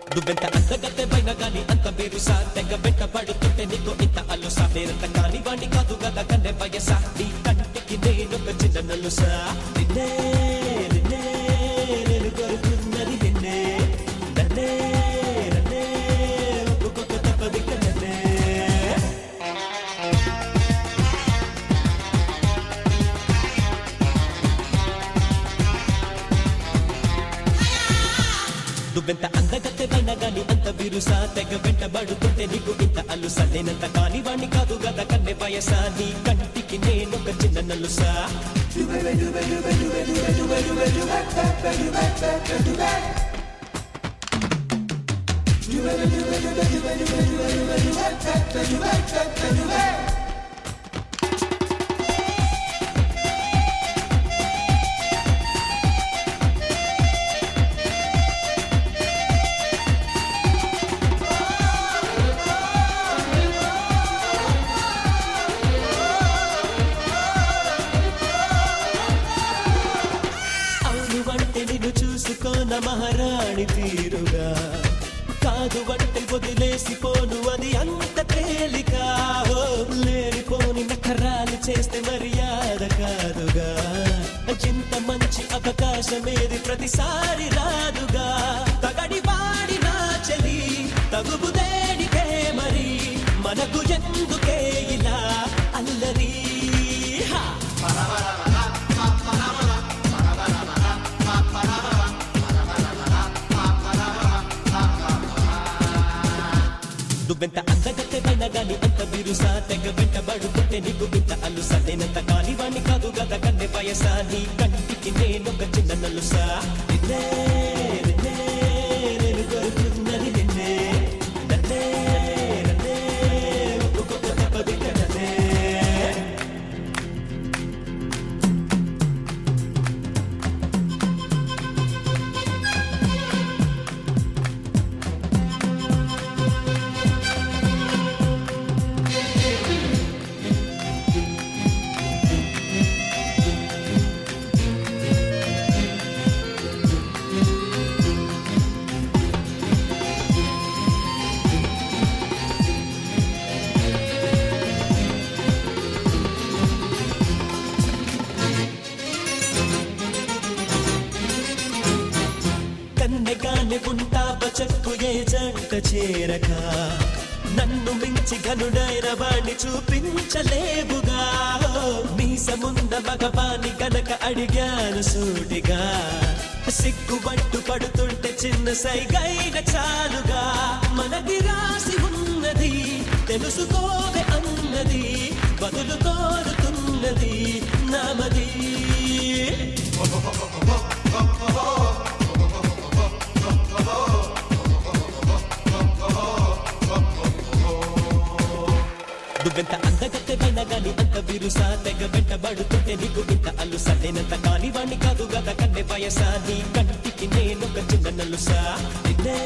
నువ్వెంత అందగత్తె పైన గాని అంత బెరుసా తెగ వెంటబడుతుంటే నీకు ఇంత అలుసా నేనంత కాని వాణ్ణి కాదు గదా కన్నె వయసా నీ కంటికి నేనొక చిన్న నలుసా నిన్నే నిన్నే నేను కోరుకున్నది నిన్నే నన్నే నన్నే ఒప్పుకోక తప్పదిక నన్నే నువ్వెంత అందగత్తె పైన గాని అంత బిరుసా తెగ వెంటబడుతుంటే నీకు ఇంత అలుసా నేనంత కాని వాణ్ణి కాదు గదా కన్నె వయసా నీ కంటికి నేనొక చిన్న నలుసా నిన్ను చూసుకోన మహారాణి తీరుగా కాదు వంటే వదిలేసిపోను అది అంత తేలిక లేనిపోని నఖరాలు చేస్తే మర్యాద కాదుగా ఇంత మంచి అవకాశమేది ప్రతిసారి రాదుగా తగడి వాడి నా చెలి తగుపు దేనికే మరి మనకు ఎందుకే ఇలా అల్లరి నువ్వెంత అందగత్తె పైన గాని అంత బిరుసా తెగ వెంటబడుతుంటే నీకు ఇంత అలుసా నేనంత కాని వాణ్ణి కాదు గదా కన్నె వయసా నీ కంటికి నేనొక చిన్న నలుసా నిన్నే నిన్నే నేను కోరుకున్నది నిన్నే నన్నే నన్నే ఒప్పుకోక తప్పదిక నన్నే కన్నెగానే ఉంటావ చెక్కు ఏ జంట చేరక నన్ను మించి గనుడైన వాణ్ణి చూపించలేవుగా మీసమున్న మగవాణ్ణి గనక అడిగాను సూటిగా సిగ్గుబట్టు పడుతుంటే చిన్న సైగైన చాలుగా మనది రాసి ఉన్నది తెలుసుకోవే అన్నది బదులు కోరుతున్నది నామది నువ్వెంత అందగత్తె పైన గాని అంత బిరుసా తెగ వెంటబడుతుంటే నీకు ఇంత అలుసా నేనంత కాని వాణ్ణి కాదు గదా కన్నె వయసా నీ కంటికి నేనొక చిన్న నలుసా నిన్నే